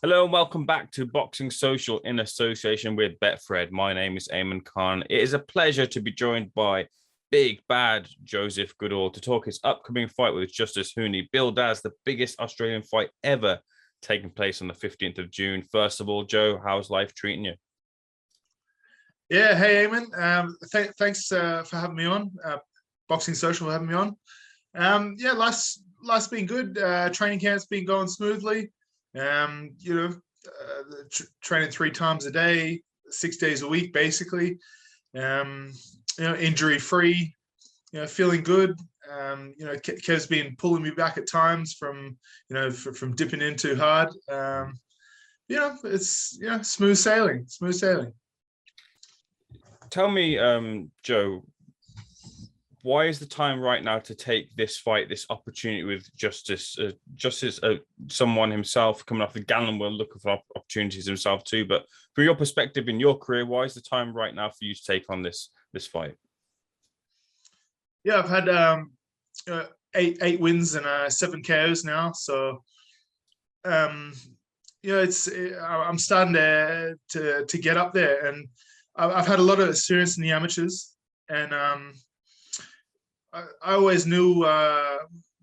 Hello and welcome back to Boxing Social in association with Betfred. My name is Ayman Khan. It is a pleasure to be joined by big bad Joseph Goodall to talk his upcoming fight with Justis Huni, billed as the biggest Australian fight ever taking place on the 15th of June. First of all, Joe, how's life treating you? Yeah, hey Ayman. Thanks for having me on. Boxing Social for having me on. Yeah, life's been good. Training camp's been going smoothly. Um, you know, Training 3 times a day, 6 days a week, basically. Um, Injury free. Feeling good. Kev's been pulling me back at times from from dipping in too hard. It's smooth sailing. Smooth sailing. Tell me, Joe, why is the time right now to take this fight, this opportunity with Justice, someone himself coming off the Gallon World, looking for opportunities himself too. But from your perspective in your career, why is the time right now for you to take on this fight? Yeah, I've had eight wins and 7 KOs now. So I'm starting to get up there, and I've had a lot of experience in the amateurs, and I always knew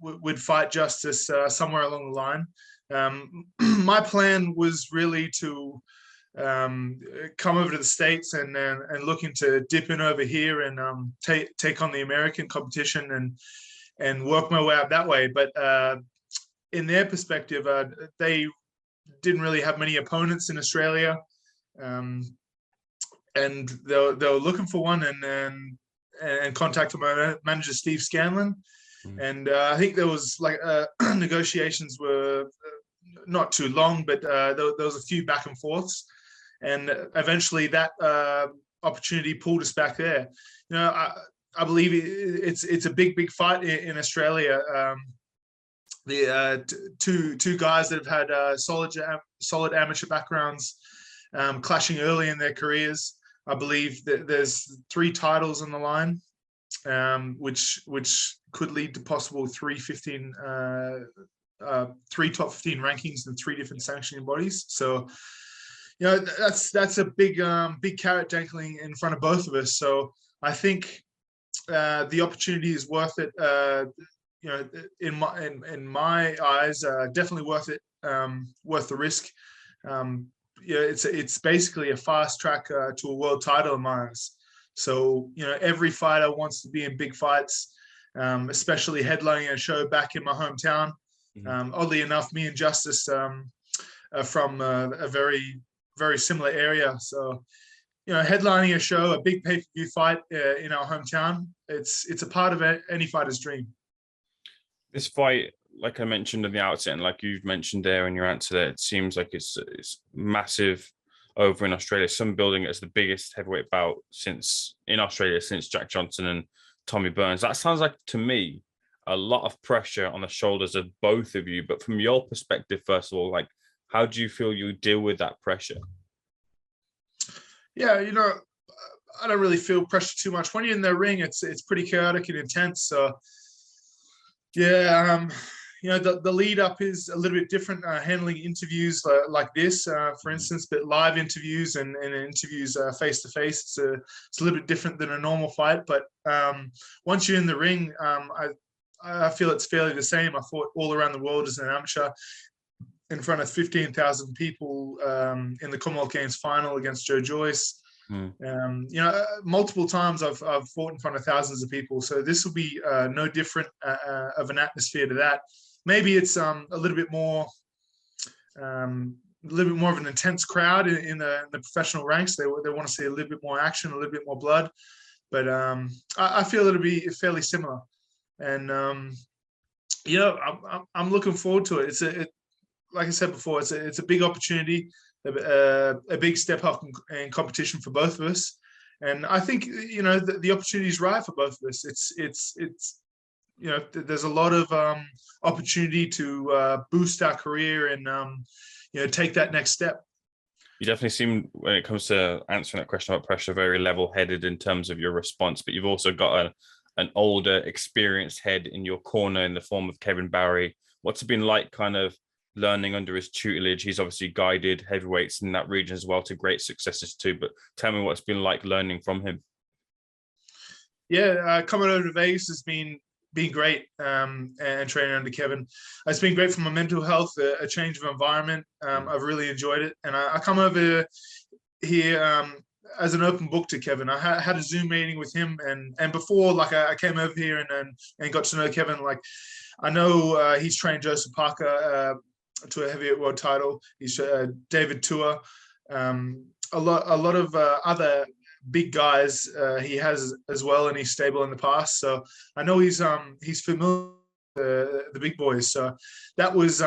we'd fight Justice somewhere along the line. My plan was really to come over to the States and looking to dip in over here and take on the American competition and work my way up that way. But in their perspective, they didn't really have many opponents in Australia, and they were looking for one, and contacted my manager Steve Scanlon, and I think there was negotiations were not too long, but there was a few back and forths, and eventually that opportunity pulled us back there. I believe it's a big fight in Australia. The two guys that have had solid amateur backgrounds clashing early in their careers. I believe that there's 3 titles on the line, which could lead to possible 3 top 15 rankings in 3 different sanctioning bodies. So, that's a big carrot dangling in front of both of us. So I think the opportunity is worth it. In my eyes, definitely worth it. Worth the risk. It's basically a fast track to a world title in my eyes. So every fighter wants to be in big fights, especially headlining a show back in my hometown. Oddly enough, me and Justice are from a very similar area. So headlining a show, a big pay-per-view fight in our hometown, it's a part of any fighter's dream. This fight, like I mentioned at the outset, and like you've mentioned there in your answer there, it seems like it's massive over in Australia. Some building it as the biggest heavyweight bout in Australia since Jack Johnson and Tommy Burns. That sounds like, to me, a lot of pressure on the shoulders of both of you. But from your perspective, first of all, how do you feel you deal with that pressure? Yeah, I don't really feel pressure too much. When you're in the ring, it's pretty chaotic and intense. So yeah, the lead up is a little bit different, handling interviews like this, for instance, but live interviews and interviews face to face, it's a little bit different than a normal fight. But once you're in the ring, I feel it's fairly the same. I fought all around the world as an amateur in front of 15,000 people in the Commonwealth Games final against Joe Joyce. Multiple times I've fought in front of thousands of people, so this will be no different of an atmosphere to that. Maybe it's a little bit more of an intense crowd in the professional ranks. They want to see a little bit more action, a little bit more blood, but I feel it'll be fairly similar. And I'm looking forward to it. Like I said before, it's a big opportunity. A big step up in competition for both of us, and I think the opportunity is right for both of us. It's there's a lot of opportunity to boost our career and take that next step. You definitely seem, when it comes to answering that question about pressure, very level-headed in terms of your response, but you've also got an older, experienced head in your corner in the form of Kevin Barry. What's it been like kind of learning under his tutelage. He's obviously guided heavyweights in that region as well to great successes too. But tell me what it's been like learning from him. Yeah, coming over to Vegas has been great, and training under Kevin. It's been great for my mental health, a change of environment. I've really enjoyed it, and I come over here as an open book to Kevin. I had a Zoom meeting with him, and before, like, I came over here and got to know Kevin. Like, I know he's trained Joseph Parker to a heavyweight world title. He's David Tua, a lot of other big guys he has as well, and he's stable in the past. So I know he's familiar with the big boys. So that was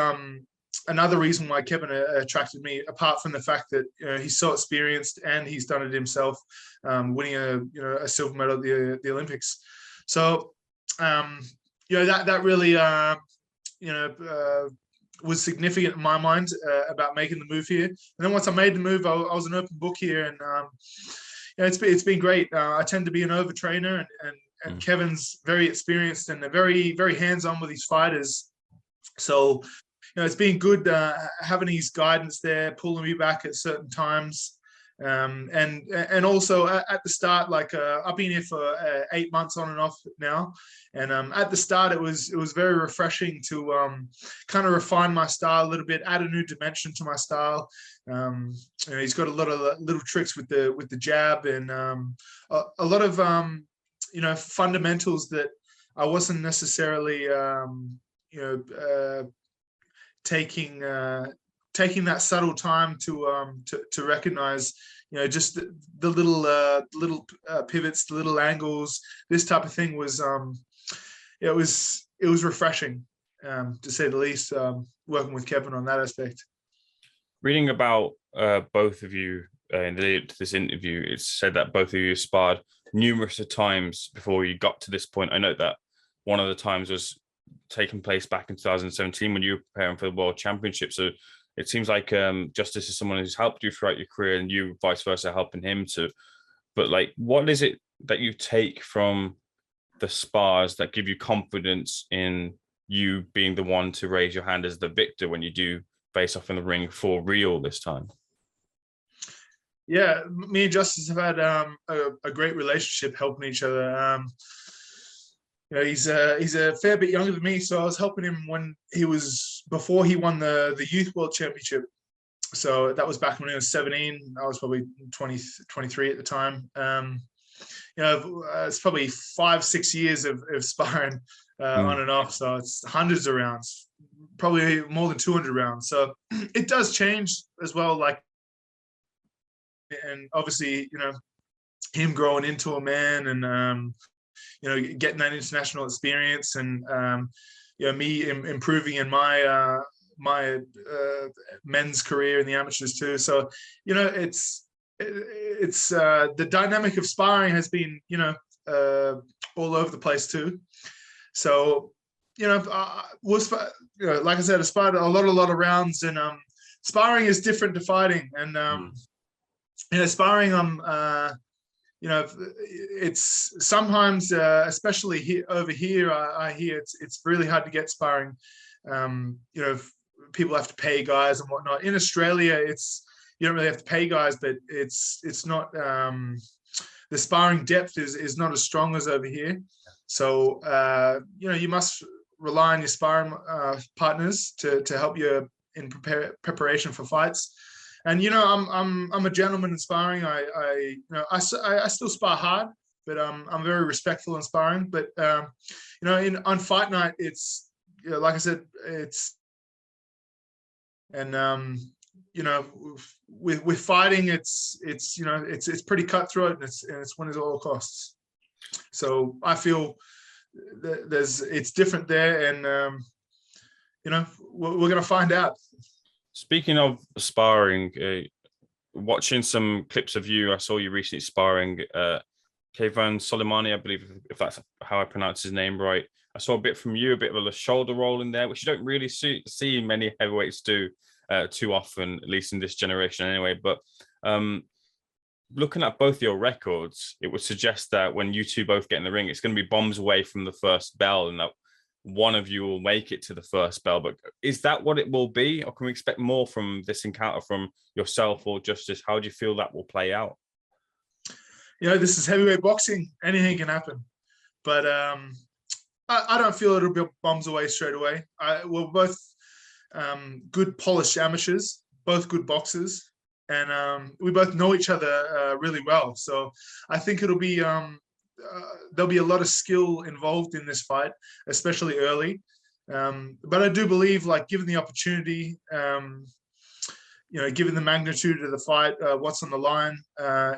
another reason why Kevin attracted me, apart from the fact that he's so experienced and he's done it himself, winning a silver medal at the Olympics. So that really was significant in my mind about making the move here. And then once I made the move, I was an open book here, and it's been great. I tend to be an overtrainer, and Kevin's very experienced and very, very hands-on with his fighters. So it's been good having his guidance there, pulling me back at certain times. And also at the start, like I've been here for 8 months on and off now, and at the start it was very refreshing to kind of refine my style a little bit, add a new dimension to my style. He's got a lot of little tricks with the jab, and a lot of fundamentals that I wasn't necessarily taking that subtle time to recognize, just the little pivots, the little angles. This type of thing was it was refreshing, to say the least, working with Kevin on that aspect. Reading about both of you in the lead up to this interview, it's said that both of you sparred numerous times before you got to this point. I know that one of the times was taking place back in 2017 when you were preparing for the World Championship. So it seems like Justis is someone who's helped you throughout your career, and you vice versa helping him too. But like, what is it that you take from the spars that give you confidence in you being the one to raise your hand as the victor when you do face off in the ring for real this time? Yeah, me and Justis have had a great relationship, helping each other. He's a fair bit younger than me, so I was helping him before he won the Youth World Championship. So that was back when he was 17. I was probably 20, 23 at the time. It's probably 5-6 years of sparring on and off. So it's hundreds of rounds, probably more than 200 rounds. So it does change as well. Like, and obviously, him growing into a man, and getting that international experience, and me improving in my men's career in the amateurs too. So it's the dynamic of sparring has been all over the place too. So like I said, I sparred a lot of rounds, and sparring is different to fighting, and sparring, it's sometimes, especially over here, I hear it's really hard to get sparring. People have to pay guys and whatnot. In Australia, you don't really have to pay guys, but it's not, the sparring depth is not as strong as over here. So you must rely on your sparring partners to help you in preparation for fights. And I'm a gentleman in sparring. I still spar hard, but I'm very respectful in sparring. But on fight night, it's like I said, it's, and with fighting, it's pretty cutthroat, and it's win at all costs. So I feel that it's different there, and we're gonna find out. Speaking of sparring, watching some clips of you, I saw you recently sparring Kayvan Soleimani, I believe, if that's how I pronounce his name right. I saw a bit from you, a bit of a shoulder roll in there, which you don't really see many heavyweights do too often, at least in this generation anyway. But looking at both your records, it would suggest that when you two both get in the ring, it's going to be bombs away from the first bell, and that one of you will make it to the first bell. But is that what it will be, or can we expect more from this encounter from yourself or Justis? How do you feel that will play out? This is heavyweight boxing. Anything can happen, but I don't feel it'll be bombs away straight away. We're both good polished amateurs, both good boxers, and we both know each other really well. So I think it'll be there'll be a lot of skill involved in this fight, especially early. But I do believe, like, given the opportunity, given the magnitude of the fight, what's on the line,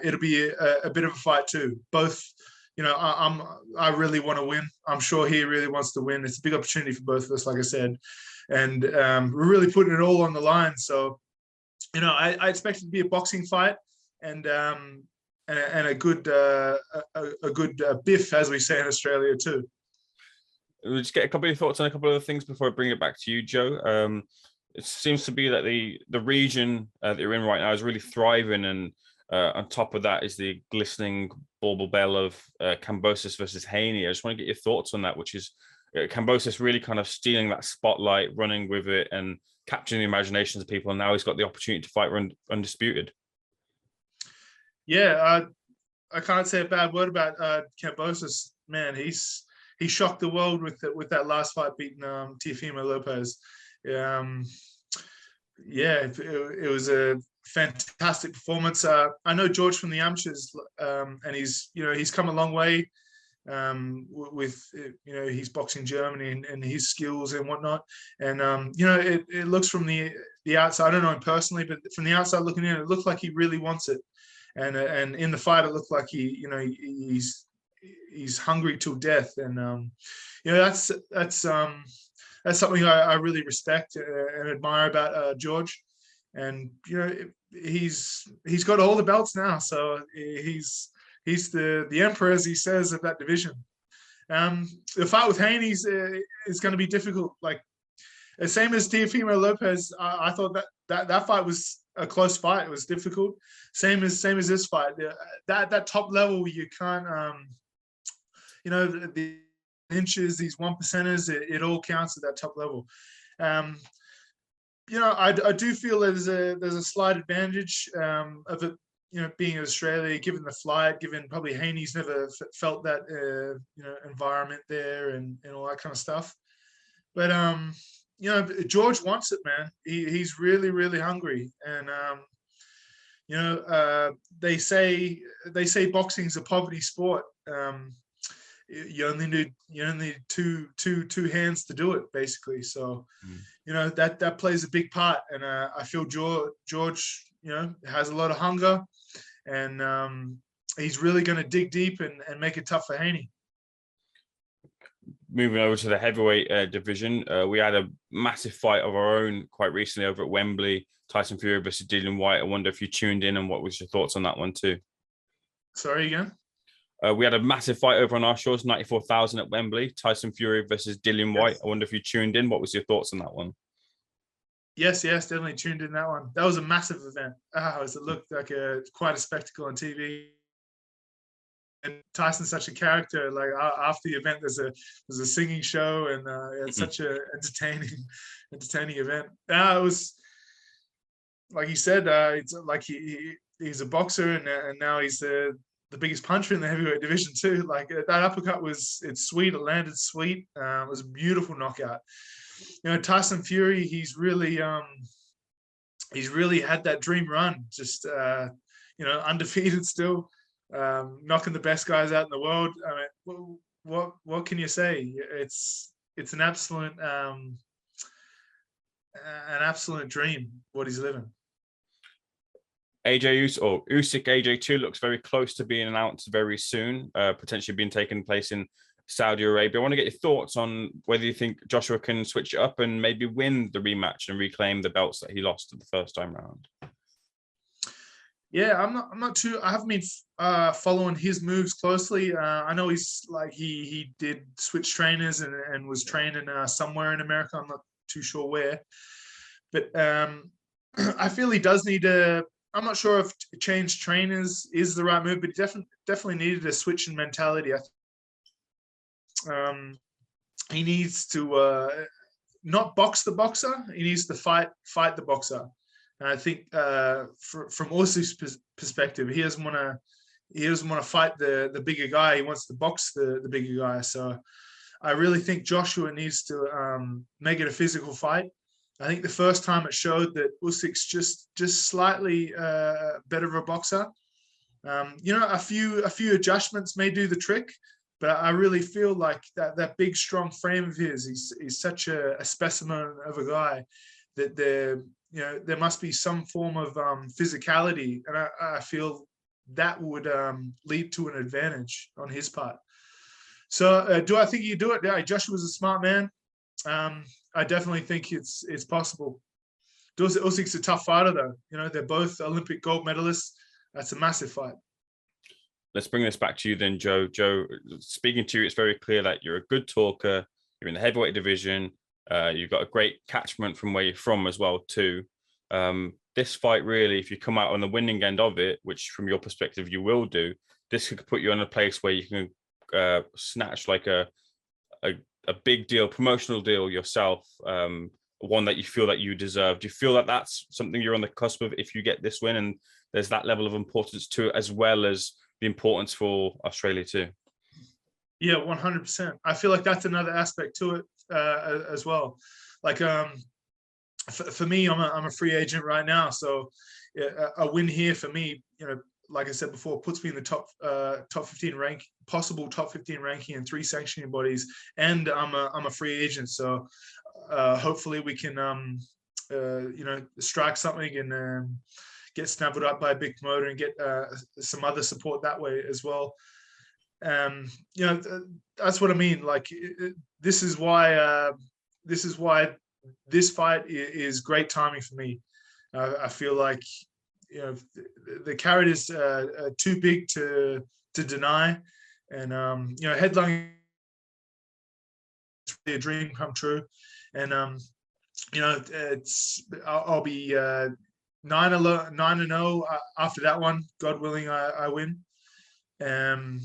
it'll be a bit of a fight too. Both, I really want to win. I'm sure he really wants to win. It's a big opportunity for both of us, like I said, and we're really putting it all on the line. So, I expect it to be a boxing fight, and a good biff, as we say in Australia too. We'll just get a couple of thoughts on a couple of other things before I bring it back to you, Joe. It seems to be that the region that you're in right now is really thriving, and on top of that is the glistening bauble bell of Kambosos versus Haney. I just want to get your thoughts on that, which is Kambosos really kind of stealing that spotlight, running with it, and capturing the imaginations of people. And now he's got the opportunity to fight undisputed. Yeah, I can't say a bad word about Kambosos. Man, he shocked the world with that last fight, beating Teofimo Lopez. It was a fantastic performance. I know George from the amateurs, and he's come a long way with his boxing Germany and his skills and whatnot. And it looks from the outside, I don't know him personally, but from the outside looking in, it looked like he really wants it. And in the fight, it looked like he's hungry till death. And that's something I really respect and admire about George. And he's got all the belts now, so he's the emperor, as he says, of that division. The fight with Haney is going to be difficult. Like, the same as Teofimo Lopez, I thought that fight was a close fight. It was difficult. Same as this fight. That top level, you can't. The inches, these 1%ers, it all counts at that top level. I do feel there's a slight advantage of it, being in Australia, given the flight, given probably Haney's never felt that environment there and all that kind of stuff. But George wants it, man. He's really, really hungry, and they say boxing's a poverty sport. You only need two hands to do it, basically. So, that plays a big part. And I feel George, has a lot of hunger, and he's really going to dig deep and make it tough for Haney. Moving over to the heavyweight division, we had a massive fight of our own quite recently over at Wembley. Tyson Fury versus Dillian Whyte. I wonder if you tuned in, and what was your thoughts on that one too? Sorry, again? We had a massive fight over on our shores, 94,000 at Wembley. Tyson Fury versus Dillian Whyte. I wonder if you tuned in. What was your thoughts on that one? Yes, definitely tuned in that one. That was a massive event. It looked like quite a spectacle on TV. And Tyson's such a character. Like, after the event, there's a singing show, and it's such a entertaining event. It was, like you said, it's like he's a boxer, and now he's the biggest puncher in the heavyweight division too. Like, that uppercut it's sweet. It landed sweet. It was a beautiful knockout. Tyson Fury, he's really had that dream run, just undefeated still, knocking the best guys out in the world. I mean, what can you say? It's an absolute dream what he's living. Usyk AJ2 looks very close to being announced very soon, potentially being taking place in Saudi Arabia. I want to get your thoughts on whether you think Joshua can switch it up and maybe win the rematch and reclaim the belts that he lost the first time round. Yeah, I'm not too. I haven't been following his moves closely. I know he's like he did switch trainers and was training somewhere in America. I'm not too sure where, but I feel he does need a. I'm not sure if change trainers is the right move, but he definitely needed a switch in mentality. he needs to not box the boxer. He needs to fight the boxer. And I think from Usyk's perspective, he doesn't want to fight the bigger guy. He wants to box the bigger guy. So I really think Joshua needs to make it a physical fight. I think the first time it showed that Usyk's just slightly better of a boxer. A few adjustments may do the trick, but I really feel like that big strong frame of his, he's such a specimen of a guy that there must be some form of physicality, and I feel that would lead to an advantage on his part. So do I think you do it? Yeah, Joshua's a smart man. I definitely think it's possible. Usyk's a tough fighter, though. They're both Olympic gold medalists. That's a massive fight. Let's bring this back to you then, Joe. Joe, speaking to you, it's very clear that you're a good talker. You're in the heavyweight division. You've got a great catchment from where you're from as well, too. This fight, really, if you come out on the winning end of it, which from your perspective you will do, this could put you in a place where you can snatch like a big deal, promotional deal yourself, one that you feel that you deserve. Do you feel that that's something you're on the cusp of if you get this win, and there's that level of importance to it, as well as the importance for Australia too? Yeah, 100%. I feel like that's another aspect to it as well. Like for me, I'm a free agent right now, so a win here for me, like I said before, puts me in the top 15 rank, possible top 15 ranking in 3 sanctioning bodies, and I'm a free agent. So hopefully we can strike something and get snapped up by a big promoter and get some other support that way as well. That's what I mean. Like this is why this fight is great timing for me. I feel like the carrot is too big to deny, and headlining is really a dream come true. And I'll be 9-0 after that one. God willing, I win. The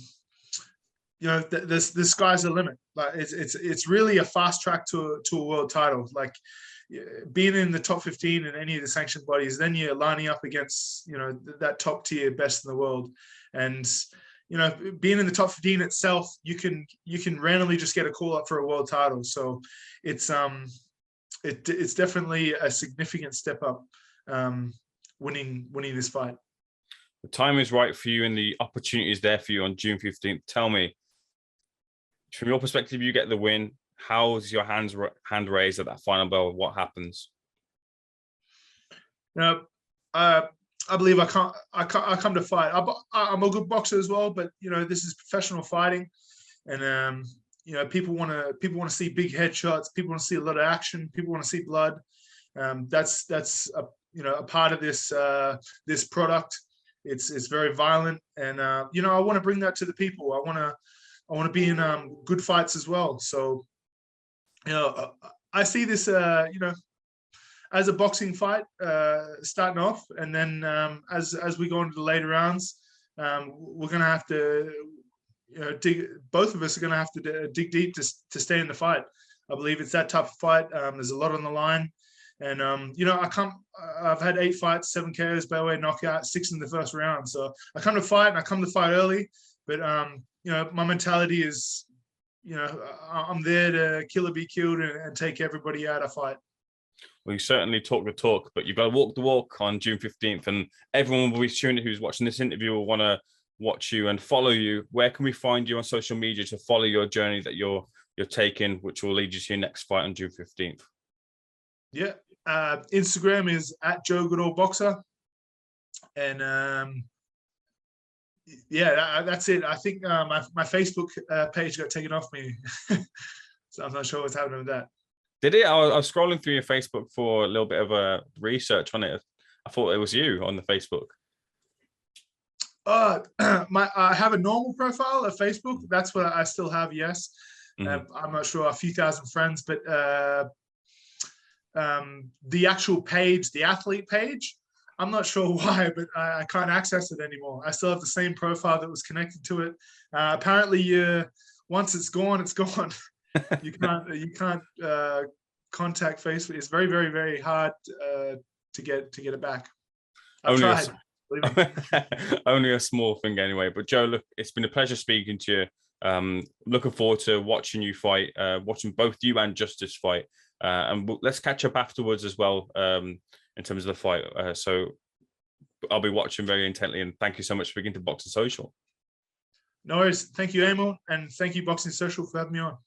sky's the limit. Like it's really a fast track to a world title. Like being in the top 15 in any of the sanctioned bodies, then you're lining up against that top tier best in the world. And being in the top 15 itself, you can randomly just get a call up for a world title. So it's definitely a significant step up, winning this fight. The time is right for you, and the opportunity is there for you on June 15th. Tell me, from your perspective, you get the win. How's your hand raised at that final bell? What happens? I believe I come to fight. I'm a good boxer as well, but this is professional fighting, and people want to see big headshots. People want to see a lot of action. People want to see blood. That's a part of this product. It's very violent, and I want to bring that to the people. I want to be in good fights as well. So I see this as a boxing fight starting off, and then as we go into the later rounds, we're gonna have to both of us are gonna have to dig deep to stay in the fight. I believe it's that type of fight. There's a lot on the line. And I've had 8 fights, 7 KOs, by way knockout, 6 in the first round. So I come to fight, and I come to fight early. But my mentality is, I'm there to kill or be killed and take everybody out of fight. Well, you certainly talk the talk, but you've got to walk the walk on June 15th, and everyone will be tuning who's watching this interview will want to watch you and follow you. Where can we find you on social media to follow your journey that you're taking, which will lead you to your next fight on June 15th? Yeah. Instagram is @Goodall Boxer, and that's it. I think my Facebook page got taken off me, so I'm not sure what's happening with that. Did it? I was scrolling through your Facebook for a little bit of a research on it. I thought it was you on the Facebook. I have a normal profile of Facebook. That's what I still have. Yes. Mm-hmm. I'm not sure, a few thousand friends, but the actual page, the athlete page, I'm not sure why, but I can't access it anymore. I still have the same profile that was connected to it. Apparently, once it's gone, it's gone. You can't contact face. It's very, very, very hard to get it back. I've Only tried. Believe me. only a small thing anyway. But Joe, look, it's been a pleasure speaking to you. Looking forward to watching you fight, watching both you and Justis fight. And let's catch up afterwards as well, in terms of the fight. So I'll be watching very intently. And thank you so much for speaking to Boxing Social. No worries. Thank you, Ayman, and thank you, Boxing Social, for having me on.